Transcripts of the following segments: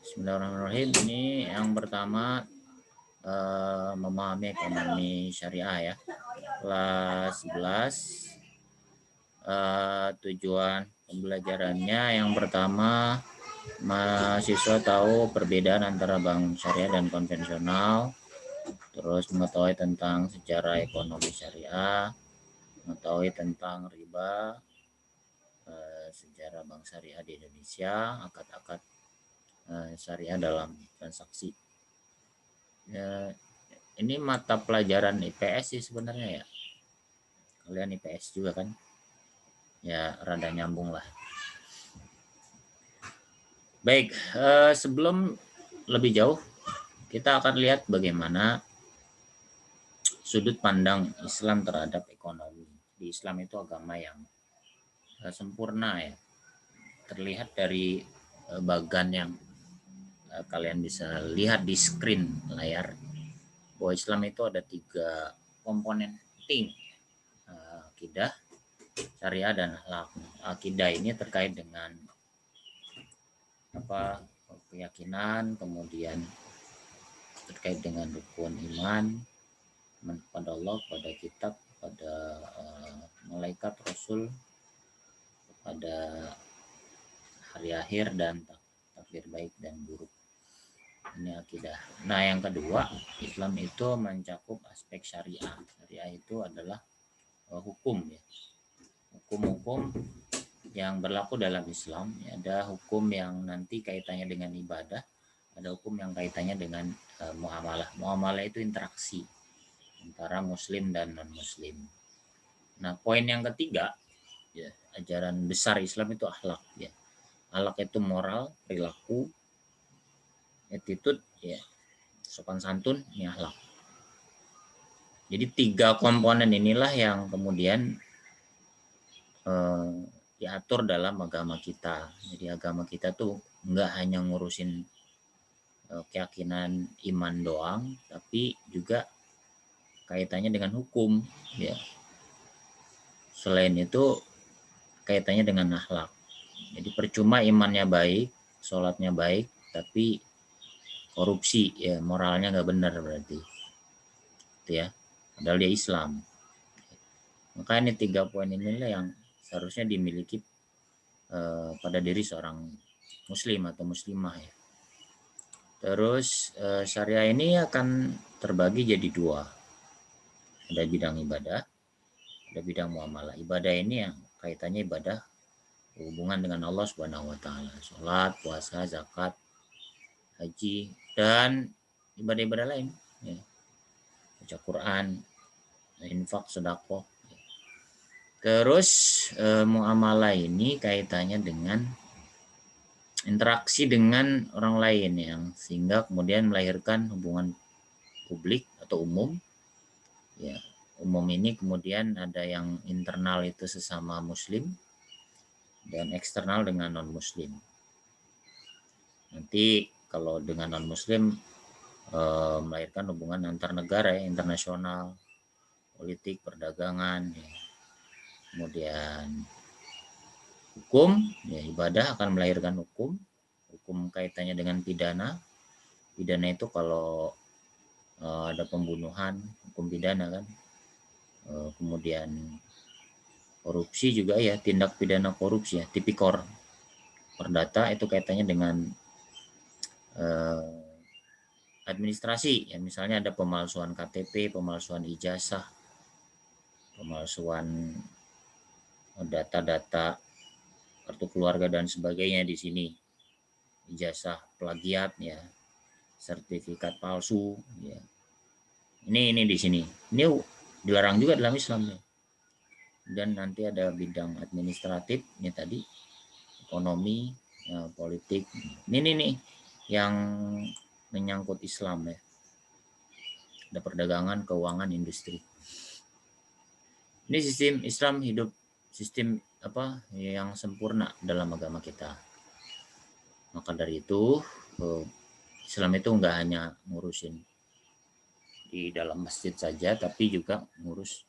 Bismillahirrahmanirrahim. Ini yang pertama memahami ekonomi syariah ya. Kelas 11 tujuan pembelajarannya yang pertama mahasiswa tahu perbedaan antara bank syariah dan konvensional, terus mengetahui tentang sejarah ekonomi syariah, mengetahui tentang riba, sejarah bank syariah di Indonesia, akad-akad syariah dalam transaksi. Ya, ini mata pelajaran IPS sih sebenarnya ya. Kalian IPS juga kan? Ya rada nyambung lah. Baik, sebelum lebih jauh kita akan lihat bagaimana sudut pandang Islam terhadap ekonomi. Di Islam itu agama yang sempurna ya. Terlihat dari bagan yang kalian bisa lihat di screen layar, bahwa Islam itu ada 3 komponen penting, akidah, syariah, dan akhlak. Akidah ini terkait dengan keyakinan, kemudian terkait dengan rukun iman kepada Allah, kepada kitab, kepada malaikat, rasul, kepada hari akhir, dan takdir baik dan buruk. Ini akidah. Nah, yang kedua, Islam itu mencakup aspek syariah. Syariah itu adalah hukum ya. Hukum-hukum yang berlaku dalam Islam. Ada hukum yang nanti kaitannya dengan ibadah, ada hukum yang kaitannya dengan muamalah. Muamalah itu interaksi antara muslim dan non muslim. Nah, poin yang ketiga ya, ajaran besar Islam itu akhlak ya. Akhlak itu moral, perilaku, attitude ya, sopan santun, ini akhlak. Jadi 3 komponen inilah yang kemudian diatur dalam agama kita. Jadi agama kita tuh nggak hanya ngurusin keyakinan iman doang, tapi juga kaitannya dengan hukum ya. Selain itu kaitannya dengan akhlak. Jadi percuma imannya baik, sholatnya baik, tapi korupsi ya, moralnya nggak benar berarti itu ya, padahal dia Islam. Maka ini 3 poin inilah yang seharusnya dimiliki pada diri seorang muslim atau muslimah ya. Terus syariah ini akan terbagi jadi 2. Ada bidang ibadah, ada bidang muamalah. Ibadah ini yang kaitannya ibadah hubungan dengan Allah Subhanahu wa taala. Salat, puasa, zakat, haji, dan ibadah-ibadah lain ya. Baca Quran, infak, sedekah. Terus muamalah ini kaitannya dengan interaksi dengan orang lain yang sehingga kemudian melahirkan hubungan publik atau umum ya. Umum ini kemudian ada yang internal itu sesama muslim dan eksternal dengan non muslim. Nanti kalau dengan non muslim melahirkan hubungan antar negara ya, internasional, politik, perdagangan ya. Kemudian hukum ya, ibadah akan melahirkan hukum kaitannya dengan pidana. Pidana itu kalau ada pembunuhan, hukum pidana kan. Kemudian korupsi juga ya, tindak pidana korupsi ya, tipikor. Perdata itu kaitannya dengan administrasi ya, misalnya ada pemalsuan KTP, pemalsuan ijazah, pemalsuan data-data kartu keluarga dan sebagainya di sini. Ijazah plagiat ya, sertifikat palsu ya. Ini di sini. Ini dilarang juga dalam Islam ya. Dan nanti ada bidang administratif ini tadi, ekonomi, ya, politik. Ini nih yang menyangkut Islam ya. Ada perdagangan, keuangan, industri. Ini sistem Islam hidup sistem yang sempurna dalam agama kita. Maka dari itu Islam itu enggak hanya ngurusin di dalam masjid saja, tapi juga ngurus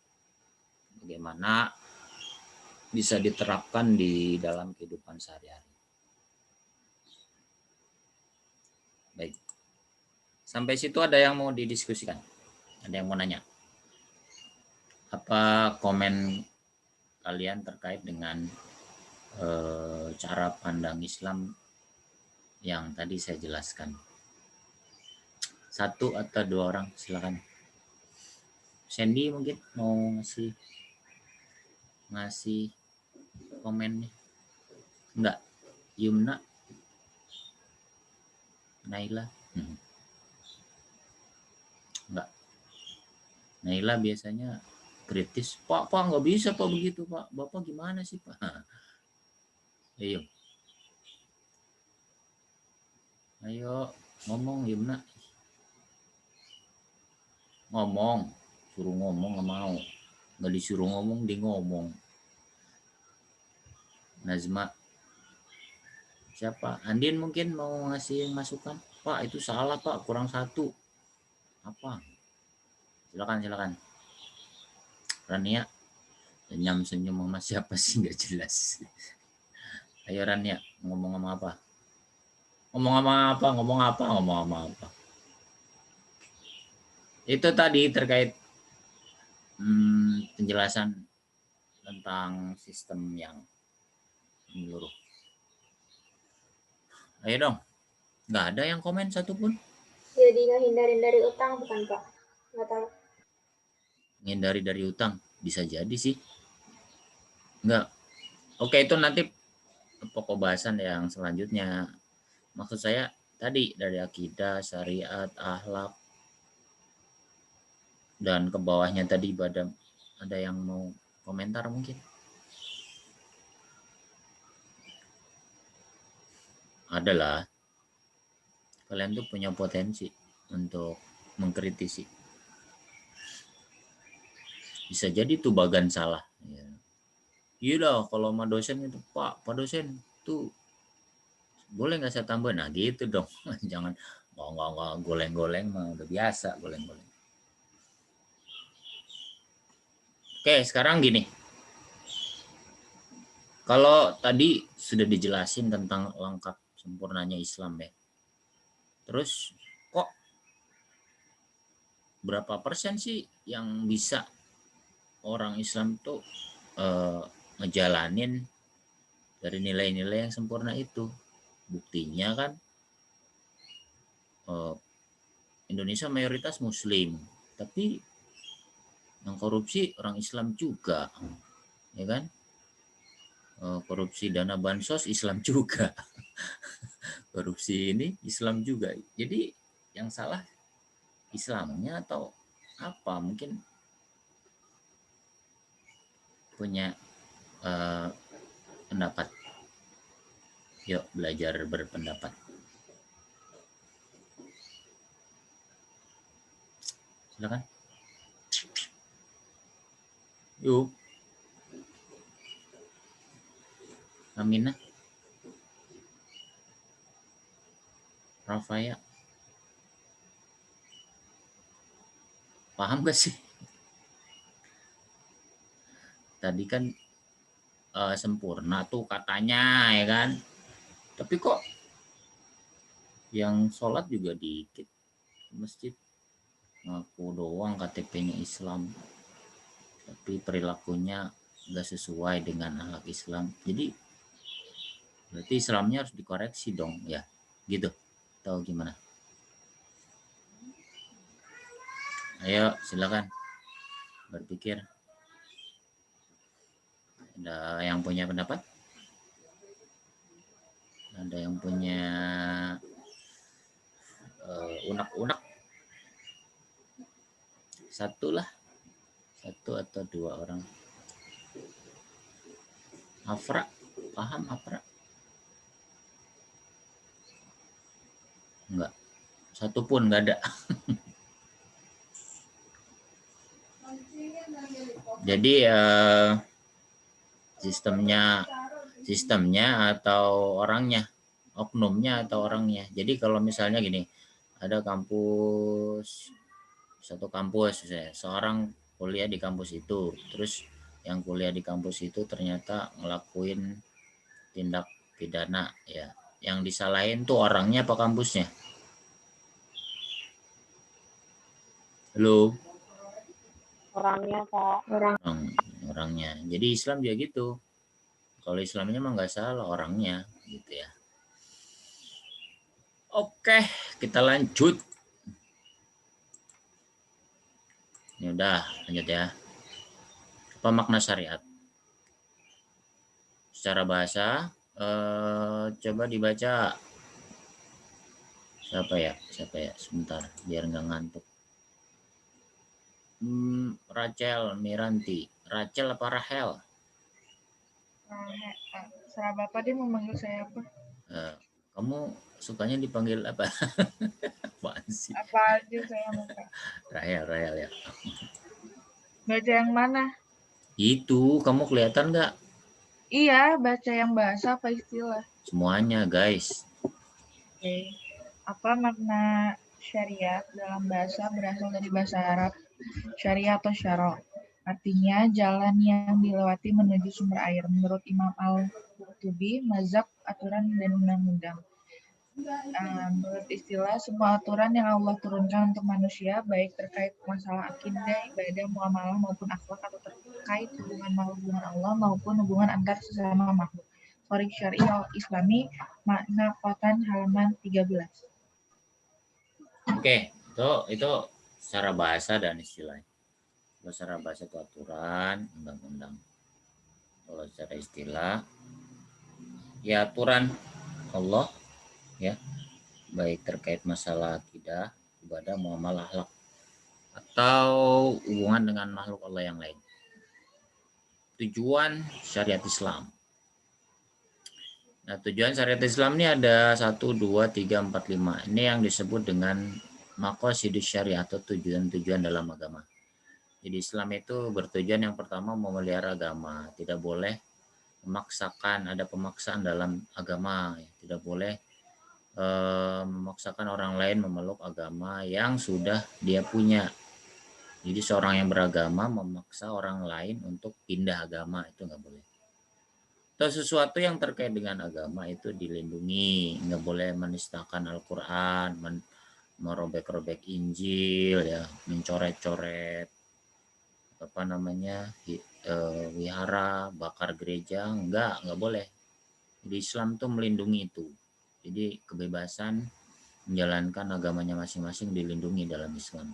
bagaimana bisa diterapkan di dalam kehidupan sehari-hari. Sampai situ ada yang mau didiskusikan? Ada yang mau nanya? Apa komen kalian terkait dengan cara pandang Islam yang tadi saya jelaskan? Satu atau dua orang, silakan. Sandy mungkin mau ngasih komennya? Enggak. Yumna? Naila? Enggak. Naila biasanya kritis. Pak nggak bisa Pak begitu Pak. Bapak gimana sih Pak? Ayo. Ayo ngomong Yumna. Ngomong. Suruh ngomong nggak mau. Nggak disuruh ngomong, dia ngomong. Nazma. Siapa? Andin mungkin mau ngasih masukan. Pak itu salah Pak, kurang satu. Apa? Silakan. Rania. Senyum sama siapa sih nggak jelas. Ayo Rania, ngomong apa? Ngomong apa? Itu tadi terkait penjelasan tentang sistem yang menyeluruh. Ayo dong, nggak ada yang komen satupun. Jadi ngehindarin dari utang bukan Pak? Nggak tahu. Menghindari dari utang, bisa jadi sih. Nggak. Oke, itu nanti pokok bahasan yang selanjutnya. Maksud saya tadi dari akidah, syariat, akhlak, dan ke bawahnya tadi ada yang mau komentar mungkin? Adalah kalian tuh punya potensi untuk mengkritisi. Bisa jadi tuh bagan salah. Ya. Iya dah kalau sama dosen itu Pak dosen tuh boleh nggak saya tambah? Nah gitu dong. Jangan nggak goleng-goleng mah udah biasa goleng-goleng. Oke sekarang gini. Kalau tadi sudah dijelasin tentang lengkap sempurnanya Islam ya. Terus kok berapa persen sih yang bisa orang Islam tuh ngejalanin dari nilai-nilai yang sempurna itu? Buktinya kan Indonesia mayoritas Muslim, tapi yang korupsi orang Islam juga, ya kan? Korupsi dana bansos Islam juga, korupsi ini Islam juga. Jadi yang salah Islamnya atau apa? Mungkin punya pendapat. Yuk belajar berpendapat. Silakan. Yuk. Aminah. Rafaya. Paham gak sih? Tadi kan sempurna tuh katanya ya kan. Tapi kok yang sholat juga dikit masjid, ngaku doang KTP-nya Islam tapi perilakunya nggak sesuai dengan akhlak Islam. Jadi berarti Islamnya harus dikoreksi dong ya gitu, atau gimana? Ayo silakan berpikir. Ada yang punya pendapat? Ada yang punya unek-unek? Satu atau dua orang. Afra, paham Afra? Enggak, satu pun enggak ada. Jadi sistemnya atau orangnya, oknumnya atau orangnya. Jadi kalau misalnya gini, ada satu kampus, seorang kuliah di kampus itu, terus yang kuliah di kampus itu ternyata ngelakuin tindak pidana ya. Yang disalahin tuh orangnya apa kampusnya? Halo. Orangnya, Pak. Orangnya. Jadi Islam juga gitu. Kalau Islamnya mah nggak salah, orangnya gitu ya. Oke, kita lanjut. Ini udah, lanjut ya. Apa makna syariat? Secara bahasa, coba dibaca. Siapa ya? Sebentar, biar nggak ngantuk. Rachel Miranti. Rachel apa Rahel? Serah Bapak dia mau manggil saya apa? Kamu sukanya dipanggil apa? Apaan sih? Apa aja saya mau, Kak. Rahel ya. Baca yang mana? Itu, kamu kelihatan nggak? Iya, baca yang bahasa apa istilah? Semuanya, guys. Oke. Apa makna syariat dalam bahasa berasal dari bahasa Arab syariah atau syara'. Artinya jalan yang dilewati menuju sumber air. Menurut Imam Al-Qurtubi, mazhab, aturan, dan undang-undang. Menurut istilah, semua aturan yang Allah turunkan untuk manusia, baik terkait masalah akidah, ibadah, muamalah, maupun akhlak, atau terkait hubungan makhluk dengan Allah, maupun hubungan antar sesama makhluk. Thorik Syariah Islami, makna Qotan halaman 13. Oke, itu secara bahasa dan istilah. Kalau secara bahasa itu aturan, undang-undang. Kalau secara istilah, ya aturan Allah, ya, baik terkait masalah akidah, ibadah, muamalah, akhlak, atau hubungan dengan makhluk Allah yang lain. Tujuan syariat Islam. Nah, tujuan syariat Islam ini ada 1, 2, 3, 4, 5. Ini yang disebut dengan maqasidus syariah atau tujuan-tujuan dalam agama. Jadi Islam itu bertujuan yang pertama memelihara agama. Tidak boleh memaksakan, ada pemaksaan dalam agama. Tidak boleh memaksakan orang lain memeluk agama yang sudah dia punya. Jadi seorang yang beragama memaksa orang lain untuk pindah agama, itu nggak boleh. Atau sesuatu yang terkait dengan agama itu dilindungi, nggak boleh menistakan Al-Quran, merobek-robek Injil, ya, mencoret-coret apa namanya wihara, bakar gereja, nggak boleh. Di Islam tuh melindungi itu. Jadi kebebasan menjalankan agamanya masing-masing dilindungi dalam Islam.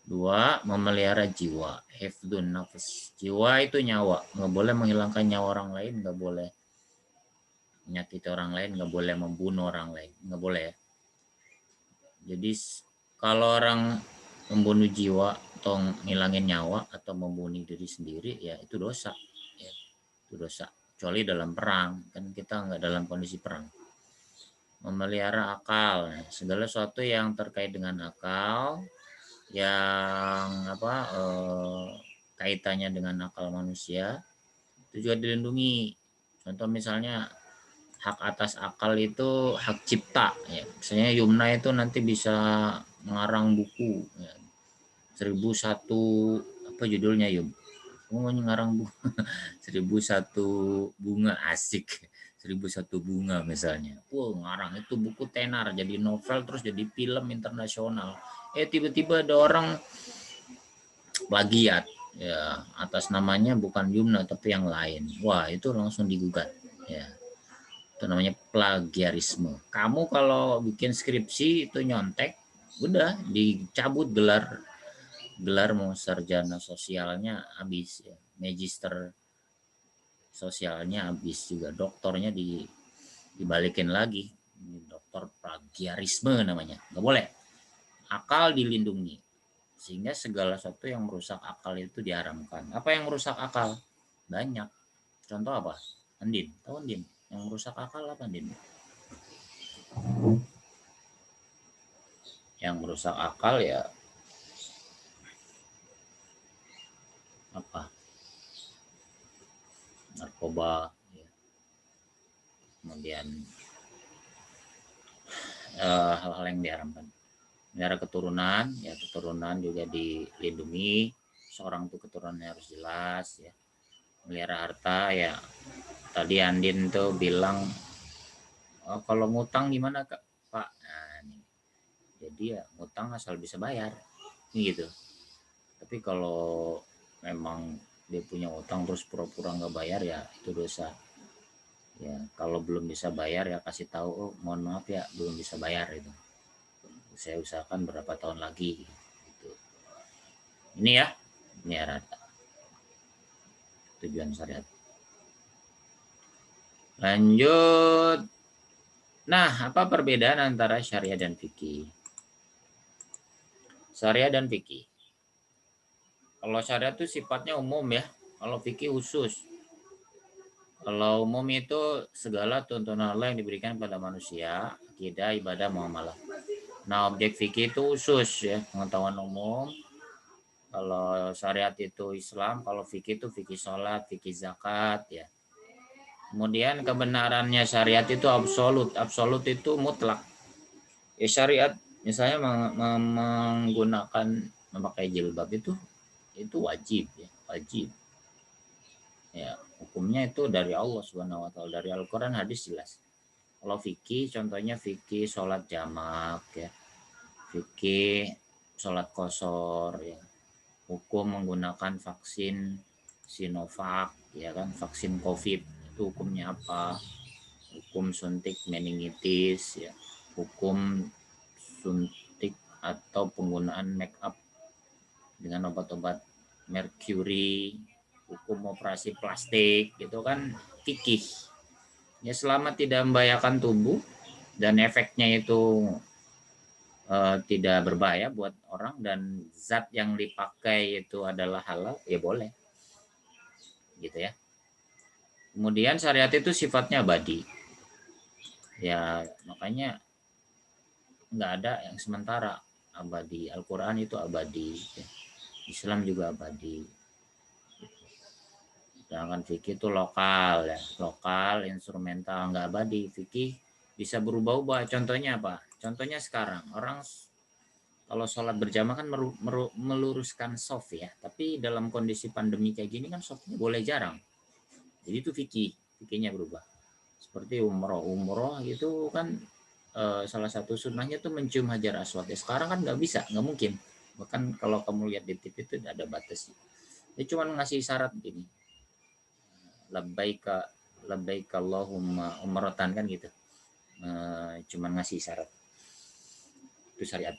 2, memelihara jiwa, hifdzun nafs. Jiwa itu nyawa, nggak boleh menghilangkan nyawa orang lain, nggak boleh menyakiti orang lain, nggak boleh membunuh orang lain, nggak boleh ya. Jadi kalau orang membunuh jiwa atau ngilangin nyawa atau membunuh diri sendiri, ya itu dosa, ya, itu dosa. Kecuali dalam perang, kan kita nggak dalam kondisi perang. Memelihara akal, segala sesuatu yang terkait dengan akal, yang kaitannya dengan akal manusia itu juga dilindungi. Contoh misalnya hak atas akal itu hak cipta, ya. Misalnya Yumna itu nanti bisa mengarang buku, ya. 1001 apa judulnya, Yum? Kamu mau ngarang buku 1001 bunga, asik. 1001 bunga misalnya. Ngarang itu buku tenar jadi novel terus jadi film internasional. Tiba-tiba ada orang plagiat, ya, atas namanya bukan Yumna tapi yang lain. Wah, itu langsung digugat, ya. Itu namanya plagiarisme. Kamu kalau bikin skripsi itu nyontek, udah dicabut gelar mau sarjana sosialnya habis, ya. Magister sosialnya habis juga, doktornya dibalikin lagi. Doktor plagiarisme namanya, nggak boleh. Akal dilindungi, sehingga segala sesuatu yang merusak akal itu diharamkan. Apa yang merusak akal? Banyak. Contoh apa? Andin, tahu Andin? Yang merusak akal apa, Andin? Yang merusak akal ya apa? Narkoba, ya. Kemudian hal-hal yang diharamkan. Melihara keturunan, ya, keturunan juga dilindungi. Seorang tuh keturunannya harus jelas, ya. Melihara harta, ya. Tadi Andin tuh bilang, kalau ngutang gimana, Kak? Pak? Nah, nih. Jadi ya ngutang asal bisa bayar. gitu. Tapi kalau memang dia punya utang terus pura-pura nggak bayar, ya itu dosa. Ya kalau belum bisa bayar ya kasih tahu, oh mohon maaf ya belum bisa bayar itu. Saya usahakan berapa tahun lagi. Gitu. Ini ya, ini ya tujuan syariat. Lanjut. Nah, apa perbedaan antara syariah dan fikih? Syariah dan fikih. Kalau syariat itu sifatnya umum ya. Kalau fikih khusus. Kalau umum itu segala tuntunan Allah yang diberikan pada manusia, akidah, ibadah, muamalah. Nah, objek fikih itu khusus ya, pengetahuan umum. Kalau syariat itu Islam, kalau fikih itu fikih sholat, fikih zakat ya. Kemudian kebenarannya syariat itu absolut. Absolut itu mutlak. Ya syariat misalnya menggunakan memakai jilbab itu wajib ya, wajib. Ya, hukumnya itu dari Allah Subhanahu wa taala, dari Al-Qur'an, hadis jelas. Kalau fikih contohnya fikih sholat jamak ya. Fikih sholat qashar ya. Hukum menggunakan vaksin Sinovac ya kan, vaksin Covid itu hukumnya apa? Hukum suntik meningitis ya. Hukum suntik atau penggunaan make up dengan obat-obat merkuri, hukum operasi plastik gitu kan, fikih. Ya selama tidak membahayakan tubuh dan efeknya itu tidak berbahaya buat orang dan zat yang dipakai itu adalah halal, ya boleh. Gitu ya. Kemudian syariat itu sifatnya abadi. Ya makanya nggak ada yang sementara, abadi. Al-Quran itu abadi. Islam juga abadi. Sedangkan fikih itu lokal ya, lokal, instrumental, nggak abadi. Fikih bisa berubah-ubah. Contohnya apa? Contohnya sekarang orang kalau sholat berjamaah kan meluruskan soft ya, tapi dalam kondisi pandemi kayak gini kan softnya boleh jarang. Jadi itu fikihnya berubah. Seperti umroh gitu kan, salah satu sunnahnya tuh mencium hajar aswad. Ya, sekarang kan nggak bisa, nggak mungkin. Bahkan kalau kamu lihat di TV itu ada batas. Dia cuma ngasih syarat gini, labbaika labbaika Allahumma umratan kan gitu. Cuman ngasih syarat. Itu syariat.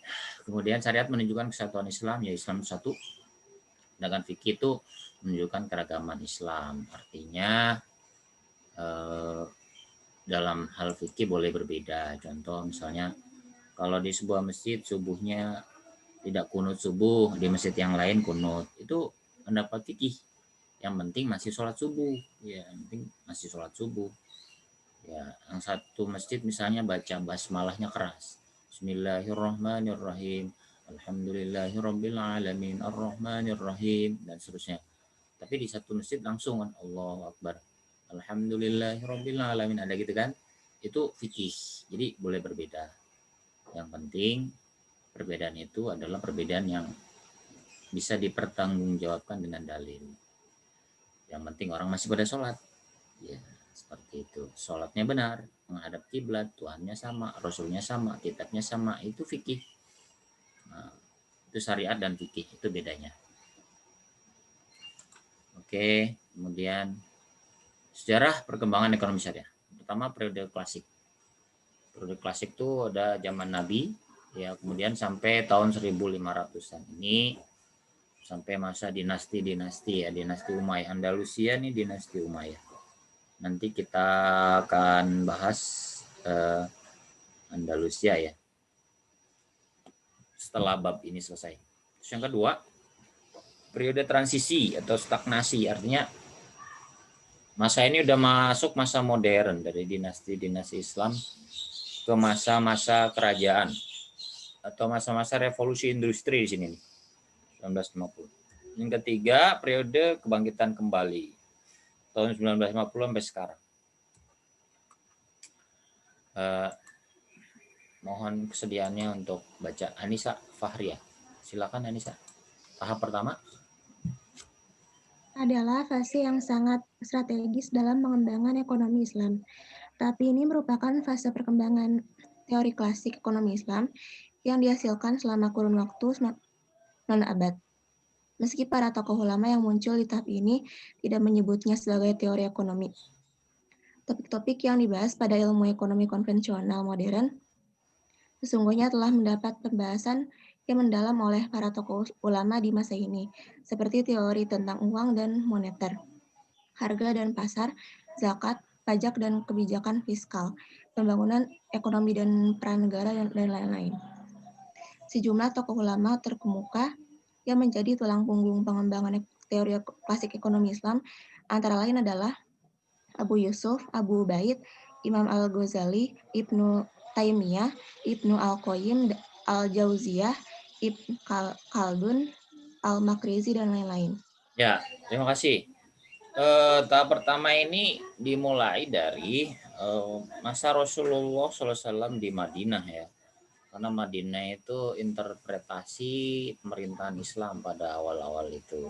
Kemudian syariat menunjukkan kesatuan Islam, ya Islam satu. Sedangkan fikih itu menunjukkan keragaman Islam. Artinya dalam hal fikih boleh berbeda. Contoh misalnya kalau di sebuah masjid subuhnya tidak kunut subuh, di masjid yang lain kunut. Itu pendapat fikih. Yang penting masih sholat subuh. Ya, yang penting masih sholat subuh. Ya, yang satu masjid misalnya baca basmalahnya keras. Bismillahirrahmanirrahim. Alhamdulillahirrabbilalamin. Ar-Rahmanirrahim. Dan seterusnya. Tapi di satu masjid langsung kan Allahu Akbar. Alhamdulillahirrabbilalamin. Ada gitu kan. Itu fikih. Jadi boleh berbeda. Yang penting perbedaan itu adalah perbedaan yang bisa dipertanggungjawabkan dengan dalil. Yang penting orang masih pada sholat. Ya, seperti itu. Sholatnya benar, menghadap kiblat, Tuhannya sama, Rasulnya sama, kitabnya sama, itu fikih. Nah, itu syariat dan fikih, itu bedanya. Oke, kemudian sejarah perkembangan ekonomi syariah. Pertama periode klasik. Periode klasik itu ada zaman Nabi, ya kemudian sampai tahun 1500-an. Ini sampai masa dinasti-dinasti ya, dinasti Umayyah. Andalusia nih dinasti Umayyah. Nanti kita akan bahas Andalusia ya setelah bab ini selesai. Terus yang kedua, periode transisi atau stagnasi, artinya masa ini udah masuk masa modern dari dinasti-dinasti Islam ke masa-masa kerajaan atau masa-masa revolusi industri di sini nih, 1950. Yang ketiga, periode kebangkitan kembali tahun 1950 sampai sekarang. Mohon kesediaannya untuk baca. Anissa Fahria. Silakan Anissa. Tahap pertama adalah fase yang sangat strategis dalam pengembangan ekonomi Islam. Tapi ini merupakan fase perkembangan teori klasik ekonomi Islam yang dihasilkan selama kurun waktu non-abad. Meski para tokoh ulama yang muncul di tahap ini tidak menyebutnya sebagai teori ekonomi. Topik-topik yang dibahas pada ilmu ekonomi konvensional modern sesungguhnya telah mendapat pembahasan yang mendalam oleh para tokoh ulama di masa ini, seperti teori tentang uang dan moneter, harga dan pasar, zakat, pajak dan kebijakan fiskal, pembangunan ekonomi dan peran negara, dan lain-lain. Sejumlah tokoh ulama terkemuka yang menjadi tulang punggung pengembangan teori klasik ekonomi Islam antara lain adalah Abu Yusuf, Abu Ubaid, Imam Al-Ghazali, Ibnu Taimiyah, Ibnu Al-Qayyim, Al-Jauziyah, Ibnu Khaldun, Al-Makrizi, dan lain-lain. Ya, terima kasih. Tahap pertama ini dimulai dari masa Rasulullah SAW di Madinah ya. Karena Madinah itu interpretasi pemerintahan Islam pada awal-awal itu.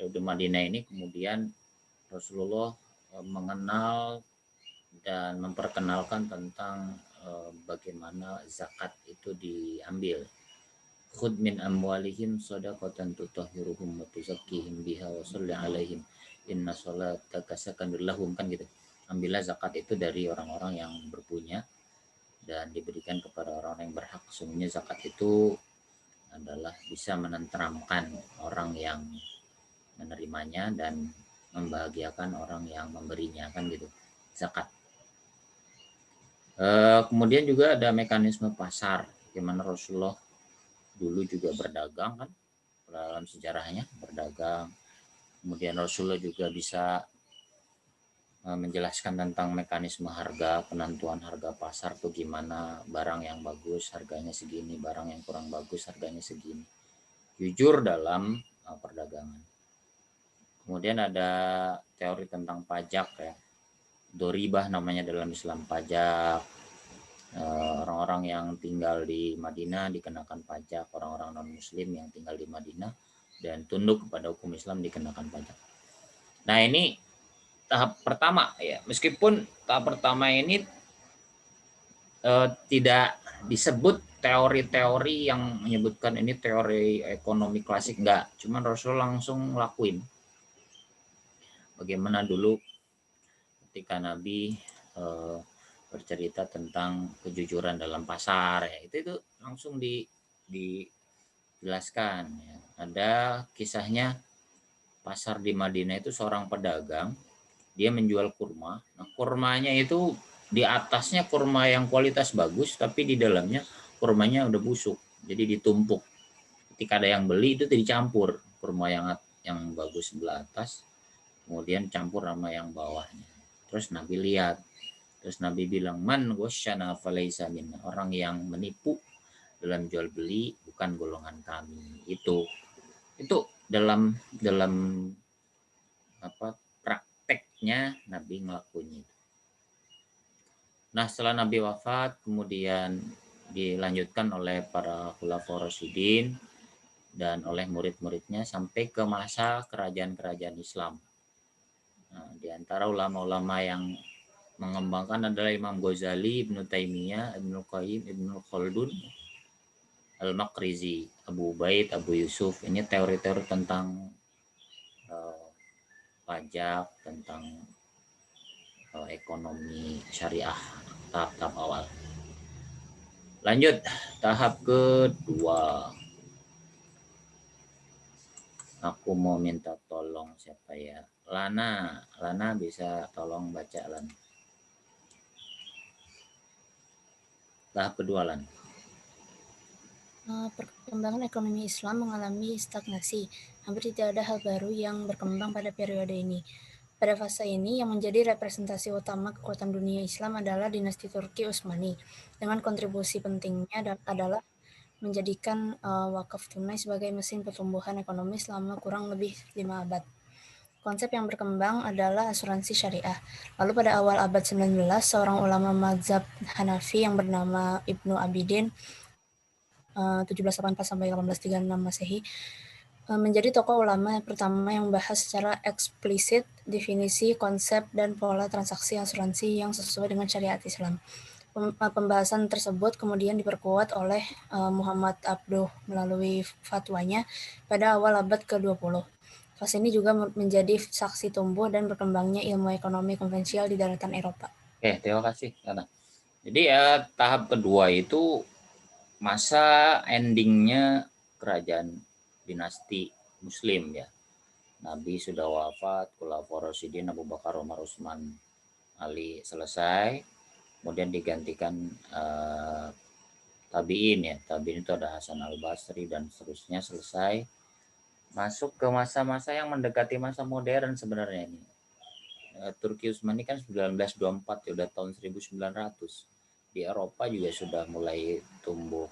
Di Madinah ini kemudian Rasulullah mengenal dan memperkenalkan tentang bagaimana zakat itu diambil. Khudh min amwalihim shadaqatan tutahhiruhum wa tuzakkihim biha wa shalli alaihim inna sholataka sakanun lahum, kan gitu. Ambillah zakat itu dari orang-orang yang berpunya dan diberikan kepada orang yang berhak. Sesungguhnya zakat itu adalah bisa menenteramkan orang yang menerimanya dan membahagiakan orang yang memberinya, kan gitu, zakat. Kemudian juga ada mekanisme pasar, gimana Rasulullah dulu juga berdagang kan, dalam sejarahnya berdagang. Kemudian Rasulullah juga bisa menjelaskan tentang mekanisme harga, penentuan harga pasar tuh gimana, barang yang bagus harganya segini, barang yang kurang bagus harganya segini. Jujur dalam perdagangan. Kemudian ada teori tentang pajak ya. Doribah namanya dalam Islam, pajak. Orang-orang yang tinggal di Madinah dikenakan pajak, orang-orang non-muslim yang tinggal di Madinah dan tunduk kepada hukum Islam dikenakan pajak. Nah, ini tahap pertama ya. Meskipun tahap pertama ini tidak disebut teori-teori yang menyebutkan ini teori ekonomi klasik, enggak. Cuman Rasul langsung ngelakuin. Bagaimana dulu ketika Nabi bercerita tentang kejujuran dalam pasar ya, itu langsung dijelaskan ya. Ada kisahnya pasar di Madinah itu seorang pedagang, dia menjual kurma. Nah, kurmanya itu di atasnya kurma yang kualitas bagus, tapi di dalamnya kurmanya udah busuk, jadi ditumpuk. Ketika ada yang beli itu dicampur, kurma yang bagus sebelah atas kemudian campur sama yang bawahnya. Terus Nabi lihat, terus Nabi bilang, man ghasyana falaysa minna, orang yang menipu dalam jual beli bukan golongan kami. Itu dalam prakteknya Nabi ngelakuin itu. Nah, setelah Nabi wafat kemudian dilanjutkan oleh para khulafaur rasyidin dan oleh murid-muridnya sampai ke masa kerajaan-kerajaan Islam. Nah, di antara ulama-ulama yang mengembangkan adalah Imam Ghazali, Ibnu Taimiyah, Ibnu Qayyim, Ibnu Khaldun, Al-Makrizi, Abu Ubaid, Abu Yusuf. Ini teori-teori tentang pajak, tentang ekonomi syariah tahap-tahap awal. Lanjut tahap kedua. Aku mau minta tolong siapa ya? Lana bisa tolong baca Lan. Tahap kedua Lan. Perkembangan ekonomi Islam mengalami stagnasi. Hampir tidak ada hal baru yang berkembang pada periode ini. Pada fase ini, yang menjadi representasi utama kekuatan dunia Islam adalah dinasti Turki Utsmani. Dengan kontribusi pentingnya adalah menjadikan wakaf tunai sebagai mesin pertumbuhan ekonomi selama kurang lebih 5 abad. Konsep yang berkembang adalah asuransi syariah. Lalu pada awal abad 19, seorang ulama mazhab Hanafi yang bernama Ibnu Abidin 1784 sampai 1836 Masehi menjadi tokoh ulama pertama yang membahas secara eksplisit definisi, konsep, dan pola transaksi asuransi yang sesuai dengan syariat Islam. Pembahasan tersebut kemudian diperkuat oleh Muhammad Abduh melalui fatwanya pada awal abad ke-20. Fase ini juga menjadi saksi tumbuh dan berkembangnya ilmu ekonomi konvensional di daratan Eropa. Oke, terima kasih. Jadi tahap kedua itu masa endingnya kerajaan dinasti Muslim ya. Nabi sudah wafat, Khulafaur Rasyidin Abu Bakar, Umar, Utsman, Ali selesai, kemudian digantikan tabiin ya. Tabiin itu ada Hasan al-Basri dan seterusnya selesai. Masuk ke masa-masa yang mendekati masa modern sebenarnya ini. Turki Utsmani kan 1924 ya, udah tahun 1900. Di Eropa juga sudah mulai tumbuh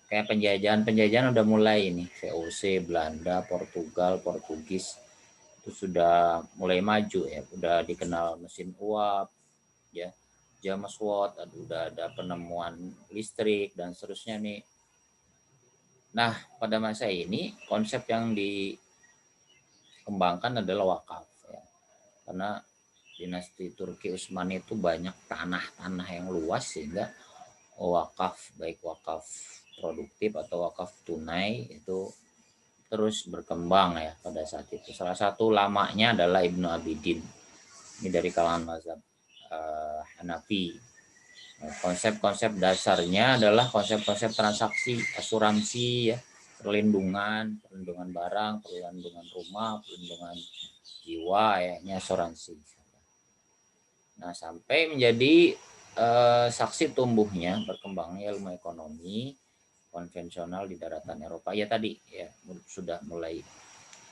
kayak penjajahan udah mulai ini, VOC, Belanda, Portugal, Portugis itu sudah mulai maju ya, udah dikenal mesin uap ya, James Watt, udah ada penemuan listrik dan seterusnya nih. Nah, pada masa ini konsep yang dikembangkan adalah wakaf ya. Karena dinasti Turki Utsmani itu banyak tanah-tanah yang luas sehingga wakaf, baik wakaf produktif atau wakaf tunai itu terus berkembang ya pada saat itu. Salah satu lamanya adalah Ibnu Abidin. Ini dari kalangan mazhab Hanafi. Konsep-konsep dasarnya adalah konsep-konsep transaksi, asuransi ya, perlindungan barang, perlindungan rumah, perlindungan jiwa ya, ini asuransi. Nah, sampai menjadi saksi tumbuhnya berkembangnya ilmu ekonomi konvensional di daratan Eropa ya tadi ya, sudah mulai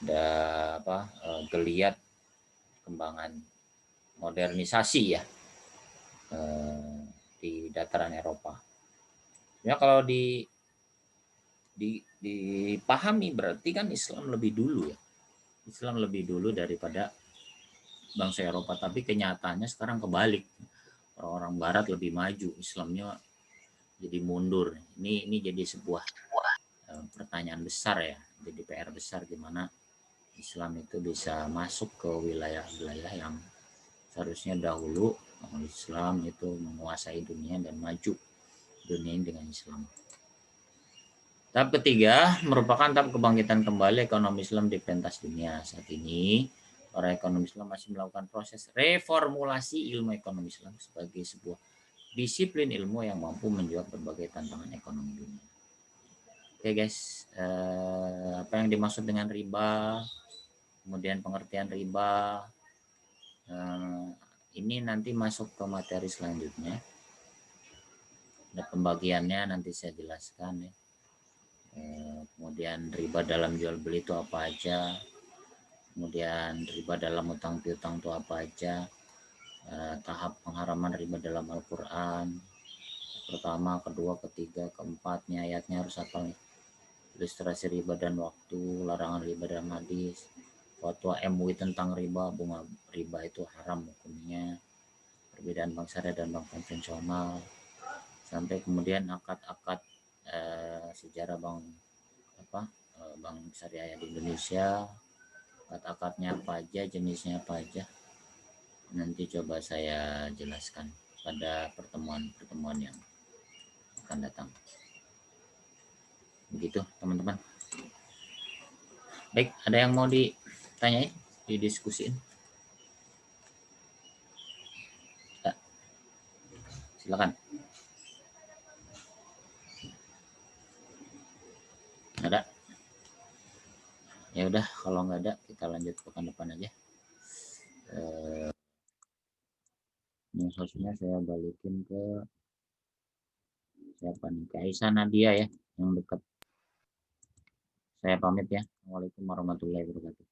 ada geliat kembangan modernisasi ya di dataran Eropa. Ya kalau dipahami berarti kan Islam lebih dulu ya. Islam lebih dulu daripada bangsa Eropa, tapi kenyataannya sekarang kebalik. Orang-orang barat lebih maju, Islamnya jadi mundur. Ini jadi sebuah pertanyaan besar ya, jadi PR besar gimana Islam itu bisa masuk ke wilayah-wilayah yang seharusnya dahulu Islam itu menguasai dunia dan maju dunia ini dengan Islam. Tahap ketiga merupakan tahap kebangkitan kembali ekonomi Islam di pentas dunia. Saat ini para ekonomi Islam masih melakukan proses reformulasi ilmu ekonomi Islam sebagai sebuah disiplin ilmu yang mampu menjawab berbagai tantangan ekonomi dunia. Oke guys, apa yang dimaksud dengan riba, kemudian pengertian riba, ini nanti masuk ke materi selanjutnya. Ada pembagiannya nanti saya jelaskan ya. Kemudian riba dalam jual beli itu apa aja, kemudian riba dalam utang piutang itu apa aja, tahap pengharaman riba dalam Al-Quran, pertama, kedua, ketiga, keempatnya ayatnya harus hafal nih. Ilustrasi riba dan waktu, larangan riba dalam hadis, fatwa MUI tentang riba, bunga riba itu haram hukumnya, perbedaan bank syariah dan bank konvensional, sampai kemudian akad-akad sejarah bank syariah di Indonesia, akad-akadnya apa aja, jenisnya apa aja, nanti coba saya jelaskan pada pertemuan yang akan datang. Begitu teman-teman. Baik, ada yang mau ditanyain, didiskusiin? Ya. Silakan. Ada? Ya udah, kalau nggak ada kita lanjut pekan depan aja. Ini sosnya saya balikin ke siapa nih? Ke Aisyah Nadia ya, yang dekat. Saya pamit ya. Assalamualaikum warahmatullahi wabarakatuh.